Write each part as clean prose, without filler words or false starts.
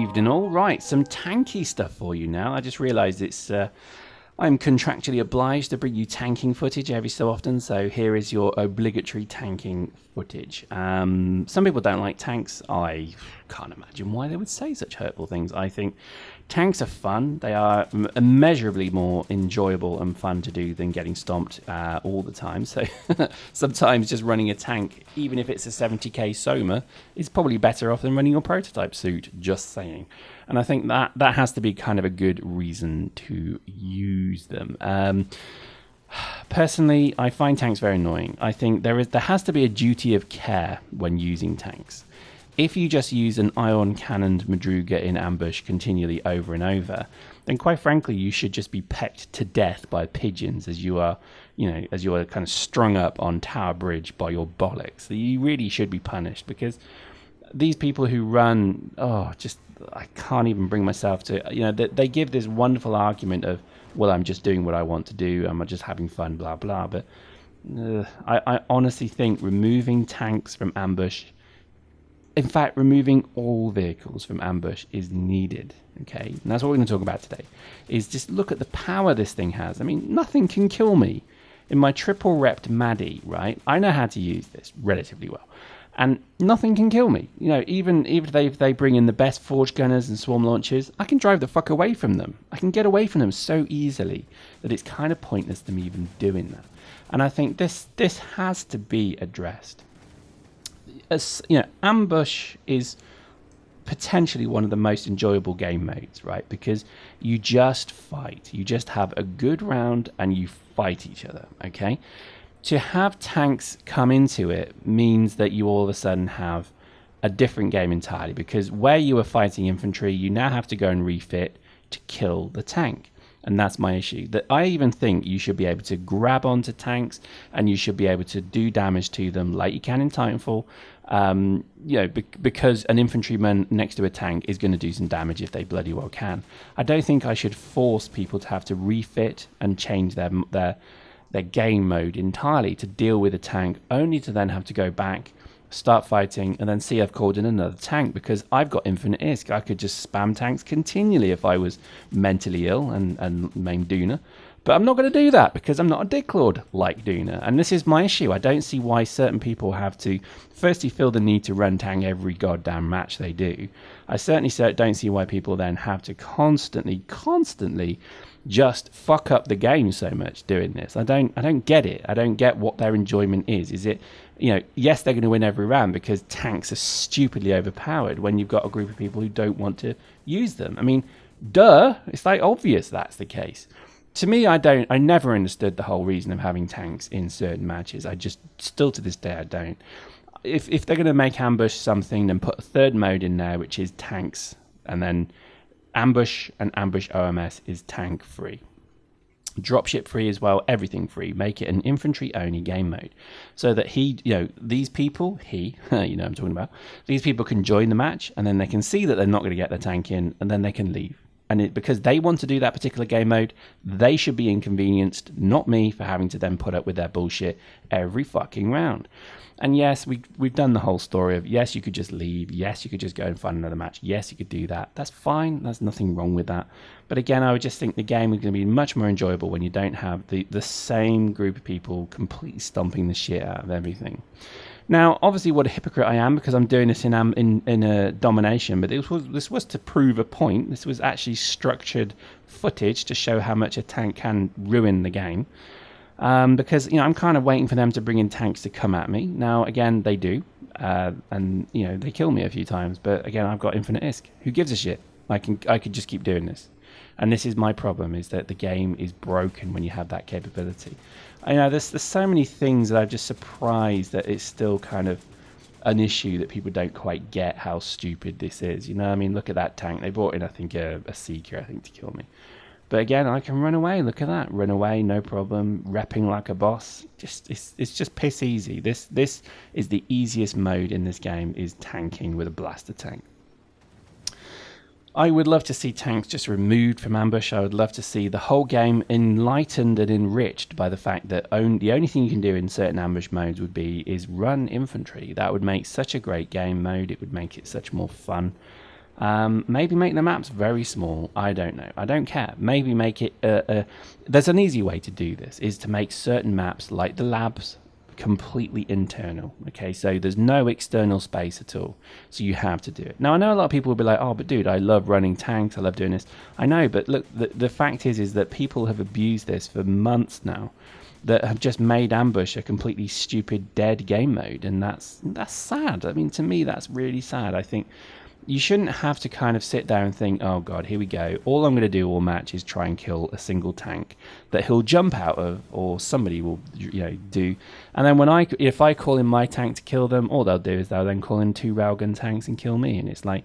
evening all. Right, some tanky stuff for you now. I just realised it's I'm contractually obliged to bring you tanking footage every so often, so here is your obligatory tanking footage. Some people don't like tanks. I can't imagine why they would say such hurtful things. I think tanks are fun. They are immeasurably more enjoyable and fun to do than getting stomped all the time. So sometimes just running a tank, even if it's a 70k Soma, is probably better off than running your prototype suit, just saying. And I think that has to be kind of a good reason to use them. Personally, I find tanks very annoying. I think there has to be a duty of care when using tanks. If you just use an ion cannoned Madruga in ambush continually over and over, then quite frankly, you should just be pecked to death by pigeons as you are, as you are kind of strung up on Tower Bridge by your bollocks. You really should be punished, because these people who run, I can't even bring myself to, they give this wonderful argument of, well, I'm just doing what I want to do, I'm just having fun, blah, blah. But I honestly think removing tanks from ambush, in fact, removing all vehicles from ambush is needed, okay? And that's what we're going to talk about today, is just look at the power this thing has. I mean, nothing can kill me. In my triple repped Maddie, right, I know how to use this relatively well. And nothing can kill me. Even if they bring in the best forge gunners and swarm launchers, I can drive the fuck away from them. I can get away from them so easily that it's kind of pointless to me even doing that. And I think this has to be addressed. Ambush is potentially one of the most enjoyable game modes, right? Because you just fight. You just have a good round and you fight each other, okay? To have tanks come into it means that you all of a sudden have a different game entirely, because where you were fighting infantry, you now have to go and refit to kill the tank. And that's my issue. That I even think you should be able to grab onto tanks and you should be able to do damage to them like you can in Titanfall. Because an infantryman next to a tank is going to do some damage if they bloody well can. I don't think I should force people to have to refit and change their game mode entirely to deal with a tank, only to then have to go back, start fighting, and then see I've called in another tank because I've got infinite ISK. I could just spam tanks continually if I was mentally ill and named Duna. But I'm not going to do that because I'm not a dicklord like Duna. And this is my issue. I don't see why certain people have to firstly feel the need to run tank every goddamn match they do. I certainly don't see why people then have to constantly just fuck up the game so much doing this. I don't get it. I don't get what their enjoyment is. Is it, yes, they're going to win every round because tanks are stupidly overpowered when you've got a group of people who don't want to use them. I mean, duh, it's like obvious that's the case. To me, I never understood the whole reason of having tanks in certain matches. Still to this day, I don't. If they're going to make ambush something, then put a third mode in there, which is tanks, and then ambush and ambush OMS is tank free. Dropship free as well, everything free. Make it an infantry only game mode so that these people, I'm talking about, these people can join the match and then they can see that they're not going to get the tank in and then they can leave. And because they want to do that particular game mode, they should be inconvenienced, not me, for having to then put up with their bullshit every fucking round. And yes, we've done the whole story of, yes, you could just leave. Yes, you could just go and find another match. Yes, you could do that. That's fine. There's nothing wrong with that. But again, I would just think the game is going to be much more enjoyable when you don't have the same group of people completely stomping the shit out of everything. Now, obviously, what a hypocrite I am because I'm doing this in a domination, but this was to prove a point. This was actually structured footage to show how much a tank can ruin the game. Because I'm kind of waiting for them to bring in tanks to come at me. Now, again, they do, and they kill me a few times. But again, I've got infinite ISK. Who gives a shit? I could just keep doing this. And this is my problem: is that the game is broken when you have that capability. There's so many things that I'm just surprised that it's still kind of an issue that people don't quite get how stupid this is. Look at that tank. They brought in, I think, a Seeker, to kill me. But again, I can run away. Look at that. Run away, no problem. Repping like a boss. It's just piss easy. This is the easiest mode in this game, is tanking with a blaster tank. I would love to see tanks just removed from ambush. I would love to see the whole game enlightened and enriched by the fact that the only thing you can do in certain ambush modes is run infantry. That would make such a great game mode. It would make it such more fun. Maybe make the maps very small. I don't know. I don't care. Maybe make it... there's an easy way to do this, is to make certain maps, like the labs, completely internal. Okay, so there's no external space at all. So you have to do it. Now, I know a lot of people will be like, oh, but dude, I love running tanks. I love doing this. I know, but look, the fact is that people have abused this for months now, that have just made Ambush a completely stupid, dead game mode. And that's sad. I mean, to me, that's really sad. I think you shouldn't have to kind of sit there and think, oh god, here we go. All I'm going to do all match is try and kill a single tank that he'll jump out of, or somebody will, do. And then if I call in my tank to kill them, all they'll do is they'll then call in 2 railgun tanks and kill me. And it's like,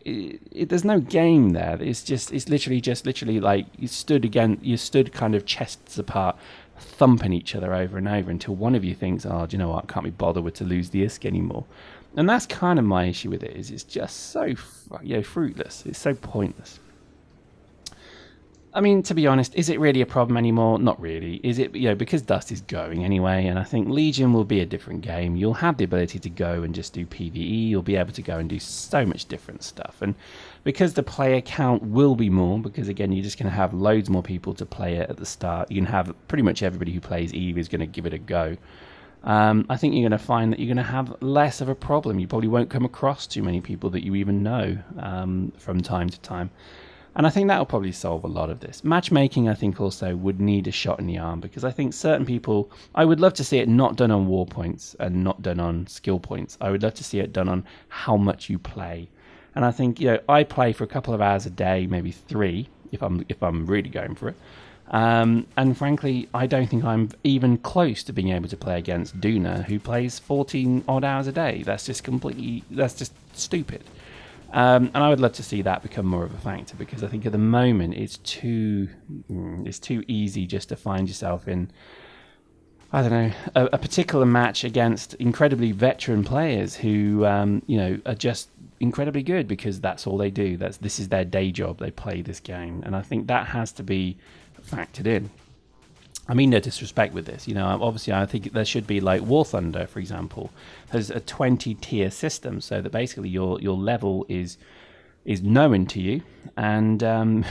there's no game there. It's literally like you stood kind of chests apart, thumping each other over and over until one of you thinks, oh, do you know what? I can't be bothered with to lose the ISK anymore. And that's kind of my issue with it, is it's just so fruitless. It's so pointless. I mean, to be honest, is it really a problem anymore? Not really. Is it, because Dust is going anyway, and I think Legion will be a different game. You'll have the ability to go and just do PvE. You'll be able to go and do so much different stuff. And because the player count will be more, because again, you're just going to have loads more people to play it at the start. You can have pretty much everybody who plays EVE is going to give it a go. I think you're going to find that you're going to have less of a problem. You probably won't come across too many people that you even know from time to time. And I think that will probably solve a lot of this. Matchmaking, I think, also would need a shot in the arm, because I think certain people, I would love to see it not done on war points and not done on skill points. I would love to see it done on how much you play. And I think, I play for a couple of hours a day, maybe 3, if I'm really going for it. And frankly, I don't think I'm even close to being able to play against Duna, who plays 14 odd hours a day. That's just stupid. And I would love to see that become more of a factor, because I think at the moment it's too easy just to find yourself in, I don't know, a particular match against incredibly veteran players who, are just incredibly good because that's all they do. This is their day job. They play this game, and I think that has to be factored in. I mean, no disrespect with this, obviously I think there should be, like War Thunder, for example, has a 20 tier system, so that basically your level is known to you, and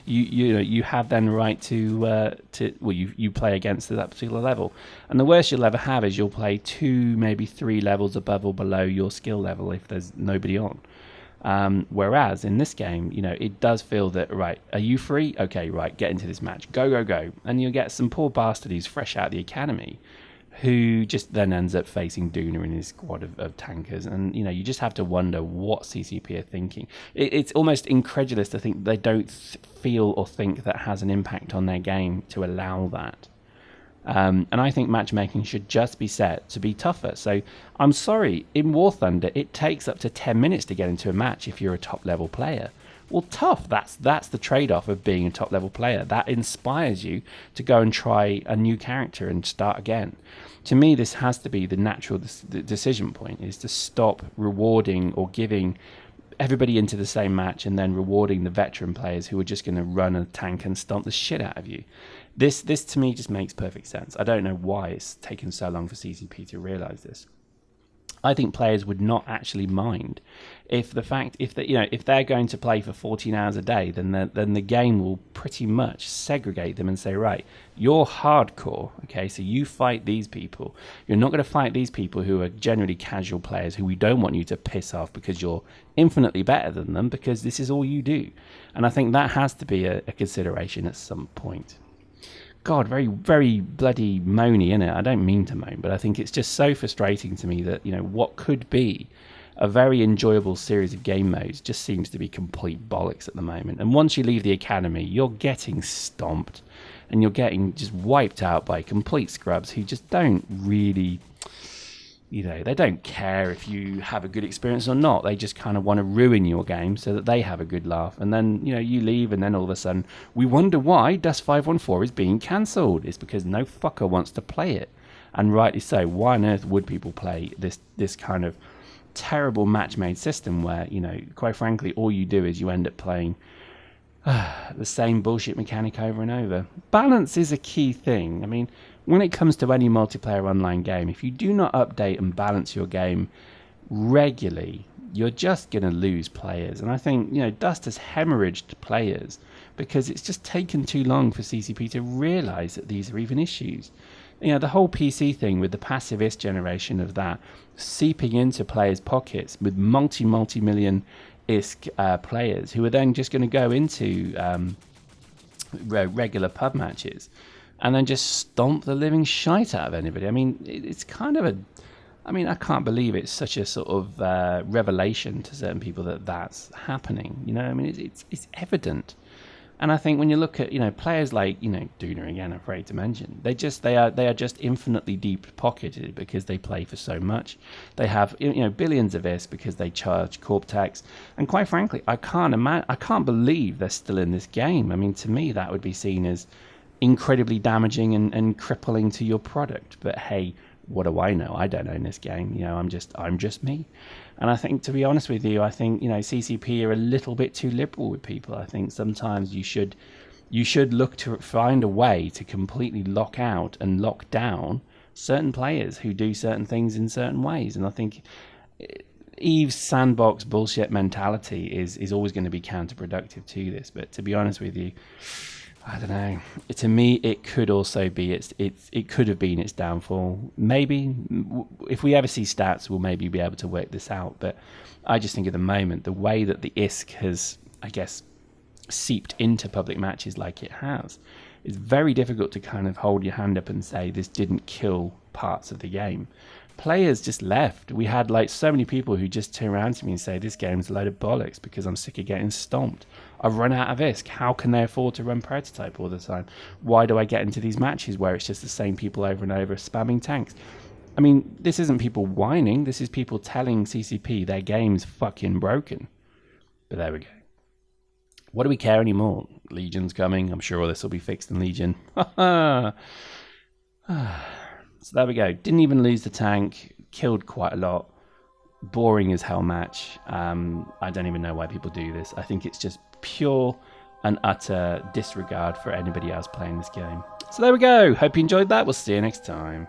you have then right to you play against that particular level, and the worst you'll ever have is you'll play 2, maybe 3 levels above or below your skill level if there's nobody on. Whereas in this game, it does feel that, right, are you free? Okay, right, get into this match. Go. And you'll get some poor bastard who's fresh out of the academy who just then ends up facing Duna in his squad of tankers. And, you just have to wonder what CCP are thinking. It's almost incredulous to think they don't feel or think that has an impact on their game to allow that. And I think matchmaking should just be set to be tougher. So I'm sorry, in War Thunder, it takes up to 10 minutes to get into a match if you're a top-level player. Well, tough. That's the trade-off of being a top-level player. That inspires you to go and try a new character and start again. To me, this has to be the natural decision point, is to stop rewarding or giving everybody into the same match and then rewarding the veteran players who are just going to run a tank and stomp the shit out of you. This to me just makes perfect sense. I don't know why it's taken so long for CCP to realise this. I think players would not actually mind if they're going to play for 14 hours a day, then the game will pretty much segregate them and say, right, you're hardcore, okay, so you fight these people. You're not going to fight these people who are generally casual players who we don't want you to piss off because you're infinitely better than them, because this is all you do. And I think that has to be a consideration at some point. God, very, very bloody moany, innit? I don't mean to moan, but I think it's just so frustrating to me that, what could be a very enjoyable series of game modes just seems to be complete bollocks at the moment. And once you leave the academy, you're getting stomped and you're getting just wiped out by complete scrubs who just don't really, they don't care if you have a good experience or not. They just kind of want to ruin your game so that they have a good laugh. And then, you leave, and then all of a sudden, we wonder why Dust 514 is being cancelled. It's because no fucker wants to play it. And rightly so. Why on earth would people play this kind of terrible match-made system where, quite frankly, all you do is you end up playing the same bullshit mechanic over and over. Balance is a key thing. I mean, when it comes to any multiplayer online game, if you do not update and balance your game regularly, you're just going to lose players. And I think, you know, Dust has hemorrhaged players because it's just taken too long for CCP to realize that these are even issues. You know, the whole PC thing with the passivist generation of that seeping into players' pockets with multi-million ISK players who are then just going to go into regular pub matches and then just stomp the living shite out of anybody. I mean, it's kind of a... I mean, I can't believe it's such a sort of revelation to certain people that that's happening. You know, I mean, it's evident. And I think when you look at, you know, players like, you know, Duna again, I'm afraid to mention, they are just infinitely deep pocketed because they play for so much. They have, you know, billions of IS because they charge corp tax. And quite frankly, I can't believe they're still in this game. I mean, to me, that would be seen as incredibly damaging and crippling to your product. But hey, what do I know? I don't own this game. You know, I'm just me. And I think, to be honest with you, I think, you know, CCP are a little bit too liberal with people. I think sometimes you should look to find a way to completely lock out and lock down certain players who do certain things in certain ways. And I think Eve's sandbox bullshit mentality is always going to be counterproductive to this. But to be honest with you, I don't know. To me, it could also be it could have been its downfall. Maybe if we ever see stats, we'll maybe be able to work this out. But I just think at the moment, the way that the ISK has, I guess, seeped into public matches like it has, it's very difficult to kind of hold your hand up and say this didn't kill parts of the game. Players just left. We had like so many people who just turn around to me and say this game's a load of bollocks because I'm sick of getting stomped. I've run out of ISK. How can they afford to run prototype all the time? Why do I get into these matches where it's just the same people over and over spamming tanks? I mean, this isn't people whining. This is people telling CCP their game's fucking broken. But there we go. What do we care anymore? Legion's coming. I'm sure all this will be fixed in Legion. So there we go. Didn't even lose the tank. Killed quite a lot. Boring as hell match. I don't even know why people do this. I think it's just pure and utter disregard for anybody else playing this game. So there we go. Hope you enjoyed that. We'll see you next time.